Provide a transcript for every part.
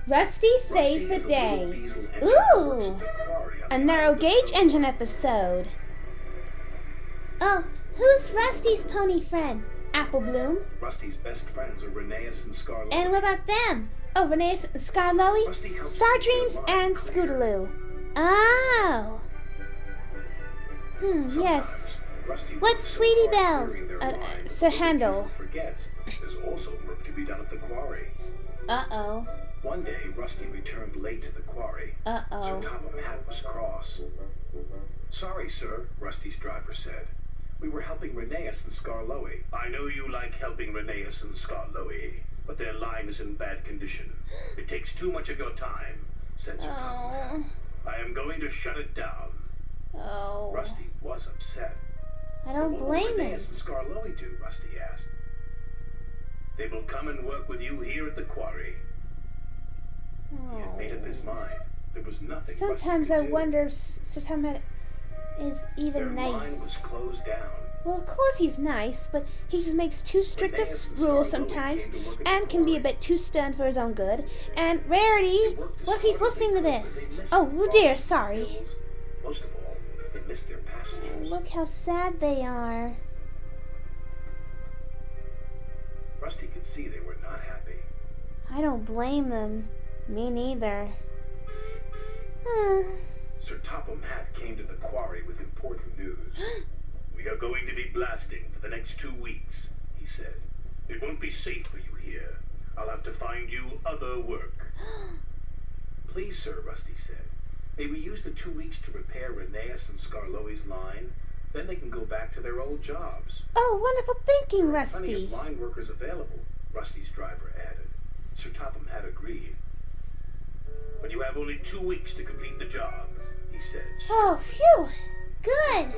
Rusty saves the day. Ooh, a narrow gauge engine episode. Oh, who's Rusty's pony friend? Apple Bloom. Rusty's best friends are Rheneas and Scarlowe. And what about them? Oh, Rheneas and Scarlowe, Stardreams, and Scootaloo. Oh. Yes. What's Sweetie Belle's? Sir Handel. Forgets there's also work to be done at the quarry. Uh-oh. One day, Rusty returned late to the quarry. Uh-oh. So Topham Hatt was cross. Sorry, sir, Rusty's driver said. We were helping Rheneas and Scarlowe. I know you like helping Rheneas and Scarlowe, but their line is in bad condition. It takes too much of your time, said Sir Topham Hatt. I am going to shut it down. Oh. Rusty was upset. I don't blame him. What will Rheneas and Scarlowe do? Rusty asked. They will come and work with you here at the quarry. He had made up his mind. There was nothing. Sometimes I wonder if Sir Topham Hatt is even nice. Their line nice. was closed down. Well, of course he's nice, but he just makes too strict of rules sometimes, and can be a bit too stern for his own good. And Rarity, what if he's listening to this? Oh dear, sorry. Most of all, they missed their passengers. Look how sad they are. Rusty could see they were not happy. I don't blame them. Me neither. Sir Topham Hatt came to the quarry with important news. We are going to be blasting for the next 2 weeks, he said. It won't be safe for you here. I'll have to find you other work. Please, sir, Rusty said. May we use the 2 weeks to repair Rheneas and Scarlowe's line? Then they can go back to their old jobs. Oh, wonderful thinking, There are plenty Rusty. of line workers available, Rusty's driver added. Sir Topham Hatt agreed. But you have only 2 weeks to complete the job, he said. Oh, phew. Good.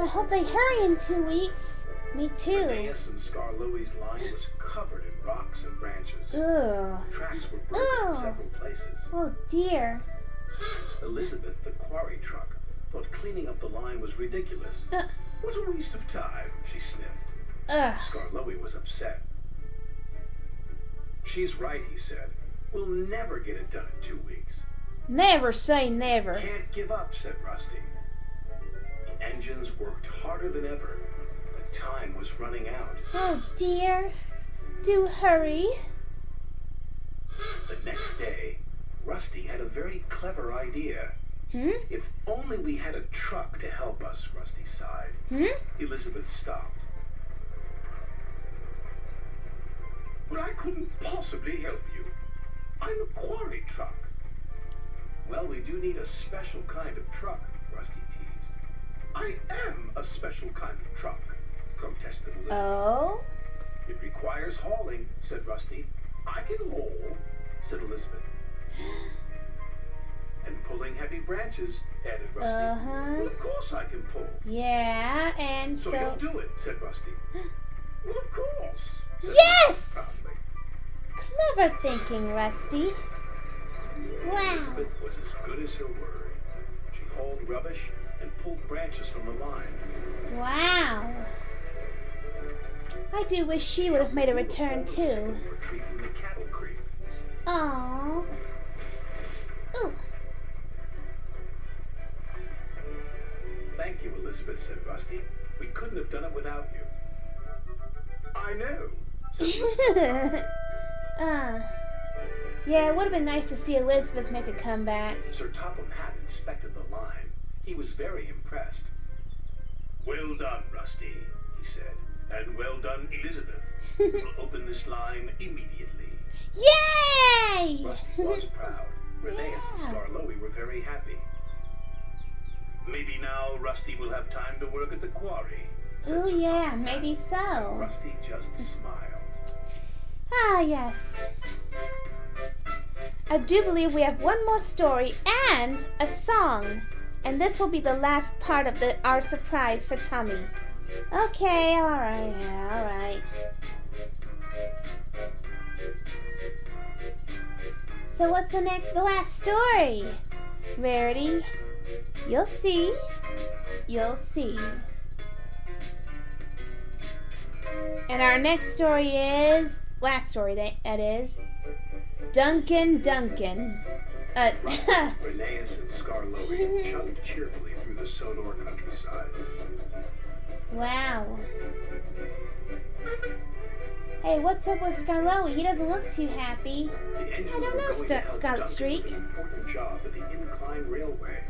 I hope they hurry in 2 weeks. Me too. Rheneas and Scarlowe's line was covered in rocks and branches. Ugh. Tracks were broken in several places. Oh dear. Elizabeth, the quarry truck, thought cleaning up the line was ridiculous. What a waste of time, she sniffed. Scarlowe was upset. She's right, he said. We'll never get it done in 2 weeks. Never say never. Can't give up, said Rusty. The engines worked harder than ever, but time was running out. Oh dear. Do hurry. The next day, Rusty had a very clever idea. If only we had a truck to help us, Rusty sighed. Elizabeth stopped. But I couldn't possibly help you. I'm a quarry truck. Well, we do need a special kind of truck, Rusty teased. I am a special kind of truck, protested Elizabeth. Oh? It requires hauling, said Rusty. I can haul, said Elizabeth. And pulling heavy branches, added Rusty. Well, of course I can pull. Yeah, and So you'll do it, said Rusty. Well, of course. Said Yes! Elizabeth proudly. Clever thinking, Rusty. Wow. Elizabeth was as good as her word. She hauled rubbish and pulled branches from the line. Wow. I do wish she would have made a return too. Sycamore tree from the cattle creek. Aww. Ooh. Thank you, Elizabeth, said Rusty. We couldn't have done it without you. I know, said Elizabeth. Yeah, it would have been nice to see Elizabeth make a comeback. Sir Topham Hatt inspected the line. He was very impressed. Well done, Rusty, he said. And well done, Elizabeth. We'll open this line immediately. Yay! Rusty was proud. Rheneas and Scarlowe were very happy. Maybe now Rusty will have time to work at the quarry, said Oh Sir yeah, Topham Hatt. maybe so. Rusty just smiled. Ah, yes. I do believe we have one more story and a song. And this will be the last part of our surprise for Tommy. Okay, alright. So what's the last story? Rarity? You'll see. And our next story is last story, that is. Dunkin Duncan. Rheneas and Scarloey chugged cheerfully through the Sodor countryside. Wow. Hey, what's up with Scarloey? He doesn't look too happy. I don't know, Scarlet Streak. An important job at the incline railway.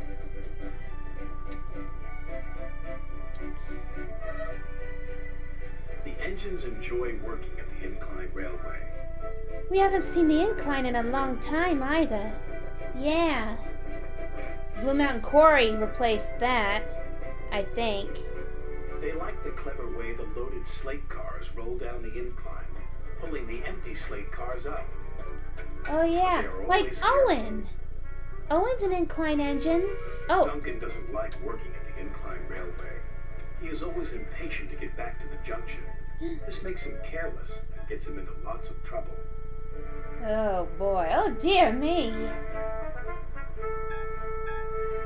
The engines enjoy working at the incline railway. We haven't seen the incline in a long time either. Yeah. Blue Mountain Quarry replaced that, I think. They like the clever way the loaded slate cars roll down the incline, pulling the empty slate cars up. Oh yeah, like Owen. Owen's an incline engine. Oh. Duncan doesn't like working at the incline railway. He is always impatient to get back to the junction. This makes him careless and gets him into lots of trouble. Oh boy, oh dear me.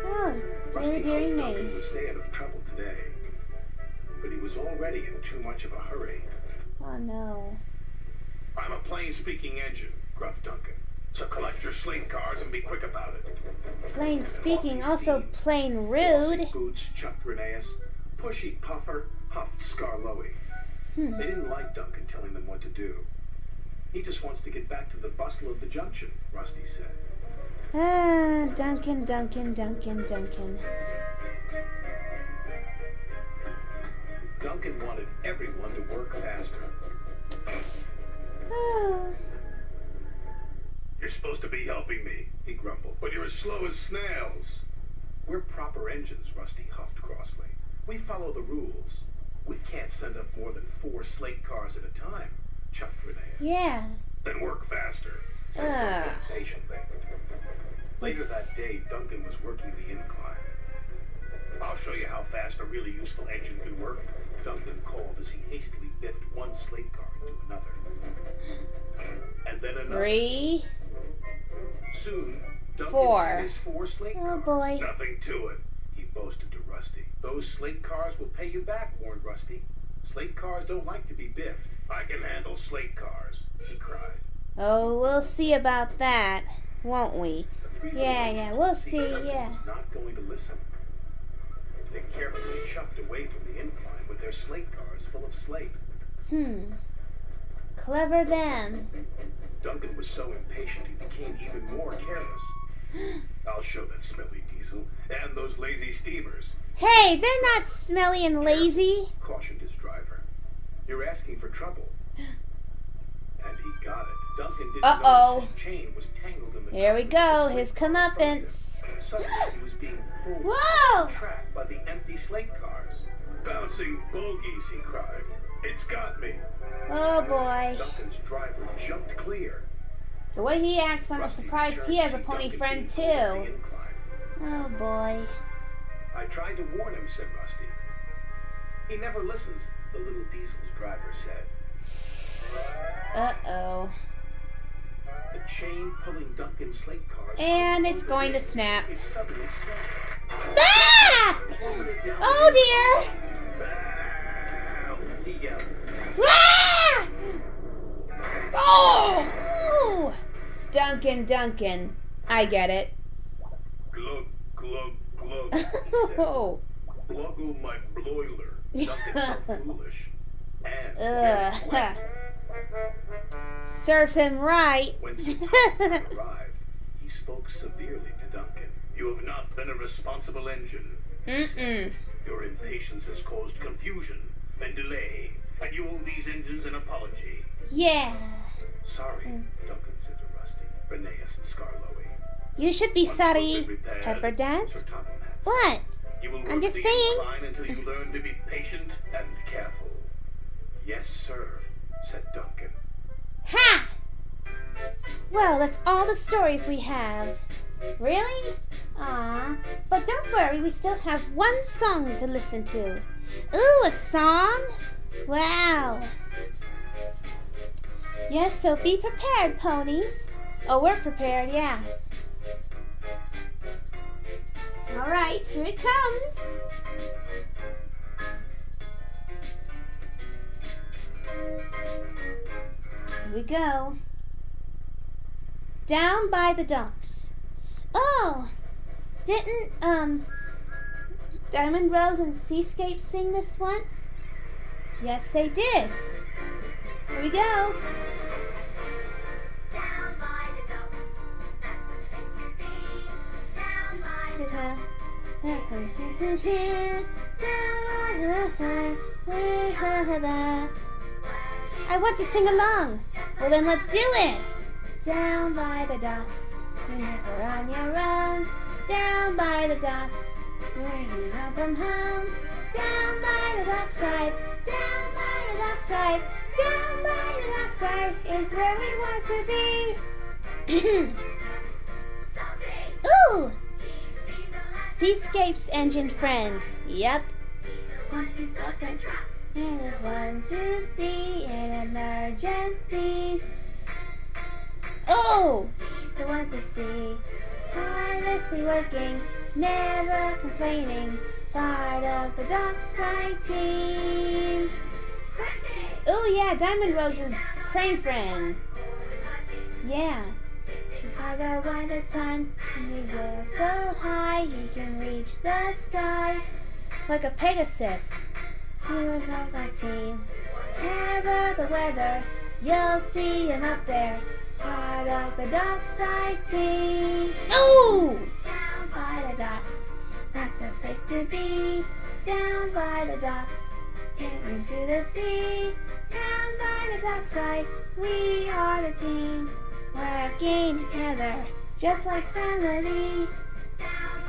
Oh, Rusty dearie hoped me. Duncan would stay out of trouble today, but he was already in too much of a hurry. Oh no. I'm a plain-speaking engine, gruffed Duncan. So collect your slate cars and be quick about it. Plain speaking, also plain Bossy rude. Boots chuffed Rheneas. Pushy Puffer huffed Scarloey. They didn't like Duncan telling them what to do. He just wants to get back to the bustle of the junction, Rusty said. Ah, Duncan, Duncan, Duncan, Duncan. Duncan wanted everyone to work faster. Oh. You're supposed to be helping me, he grumbled, but you're as slow as snails. We're proper engines, Rusty huffed crossly. We follow the rules. We can't send up more than 4 slate cars at a time, chuffed Rheneas. Yeah. Then work faster, said Duncan patiently. Later that day, Duncan was working the incline. I'll show you how fast a really useful engine can work, Duncan called as he hastily biffed one slate car into another. And then another. 3. Soon, Duncan 4. had his 4 slate cars. Oh boy. Nothing to it, he boasted to Rusty. Those slate cars will pay you back, warned Rusty. Slate cars don't like to be biffed. I can handle slate cars, he cried. Oh, we'll see about that, won't we? The 3 Yeah, we'll see, Duncan yeah. was not going to listen. They carefully chuffed away from the incline with their slate cars full of slate. Clever them. Duncan was so impatient he became even more careless. I'll show that smelly diesel and those lazy steamers. Hey, they're not smelly and lazy. Cautioned his driver. You're asking for trouble. And he got it. Duncan didn't notice his chain was tangled in the Here we go, his slate car in front of him. comeuppance. Suddenly he was being pulled Whoa! off the track by the empty slate cars. Bouncing bogies, he cried. It's got me. Oh boy. Duncan's driver jumped clear. The way he acts, I'm Rusty surprised he turned has a to pony Duncan friend being pulled up the too. incline. Oh boy. I tried to warn him, said Rusty. He never listens, the little diesel's driver said. Uh-oh. The chain pulling Duncan's slate cars. And it's going to snap. It suddenly snapped. Ah! Plummeted down Oh the dear! Help! He yelled. Ah! Oh! Ooh! Duncan, Duncan. I get it. Glug, glug, glug, he said. Oh. Bluggle my broiler. Duncan felt foolish. And very wet. Serves him right. When Sir arrived, he spoke severely to Duncan. You have not been a responsible engine. He said. Your impatience has caused confusion and delay, and you owe these engines an apology. Yeah. Sorry, Duncan said to Rusty, Rheneas and Scarloey. You should be Once sorry, you've been repaired, Pepper Dance. Sir Topham had said, What? You will I'm work just the saying. incline until you learn to be patient and careful. Yes, sir, said Duncan. Ha! Well, that's all the stories we have. Really? Aw. But don't worry, we still have one song to listen to. Ooh, a song? Wow. Yes, so be prepared, ponies. Oh, we're prepared, yeah. All right, here it comes. Here we go. Down by the Docks. Oh, didn't Diamond Rose and Seascape sing this once? Yes, they did. Here we go. Down by the docks, that's the place to be. Down by the docks, that place to be. I want to sing along. Well, then let's do it. Down by the docks, you're never on your own. Down by the docks, where you run from home. Down by the dockside, down by the dockside, down by the dockside is where we want to be. Ooh! Seascape's engine friend. Yep. One to surf and trust. And the one to see in emergencies. Oh! The one to see. Tirelessly working, never complaining. Part of the dockside team. Oh yeah, Diamond Rose's crane friend. Yeah. Chicago by the ton, and he goes so high he can reach the sky. Like a Pegasus. He was our team. Whatever the weather, you'll see him up there. Part of the dockside team. Oh! Down by the docks, that's the place to be. Down by the docks, getting to the sea. Down by the dockside, we are the team. Working together, just like family.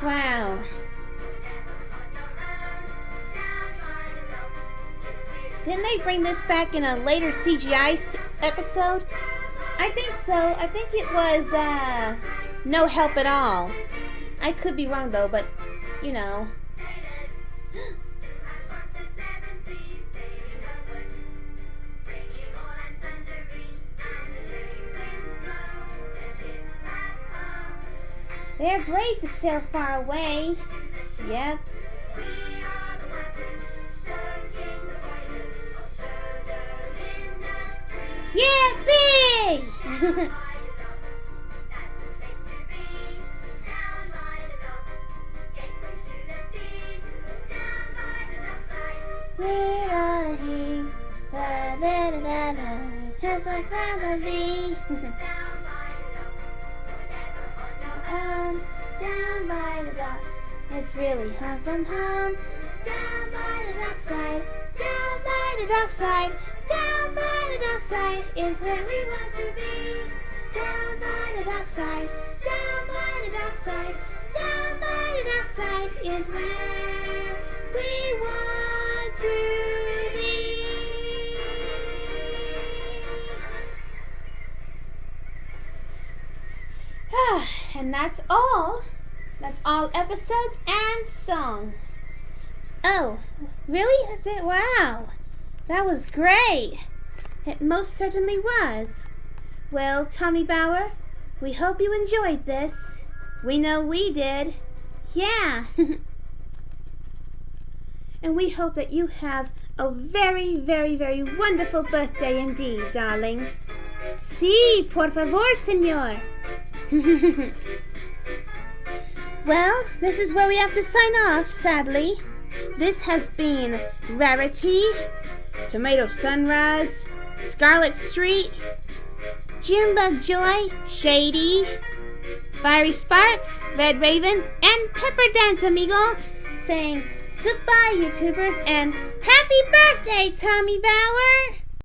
Wow. Didn't they bring this back in a later CGI episode? I think so. I think it was No Help at All. I could be wrong though, but you know. They're brave to sail far away. Yep. Yeah, big! We're on a heat. Da-da-da-da-da. Just like family. Down by the docks, it's really home from home. Down by the dockside, down by the dockside, down by the dockside is where we want to be. Down by the dockside, down by the dockside, down by the dockside is where we want to be. And that's all. That's all episodes and songs. Oh, really? That's it? Wow. That was great. It most certainly was. Well, Tommy Bauer, we hope you enjoyed this. We know we did. Yeah. And we hope that you have a very, very, very wonderful birthday indeed, darling. Sí, por favor, señor. Well, this is where we have to sign off, sadly. This has been Rarity, Tomato Sunrise, Scarlet Streak, Junebug Joy, Shady, Fiery Sparks, Red Raven, and Pepper Dance Amigo, saying goodbye, YouTubers, and happy birthday, Tommy Bauer!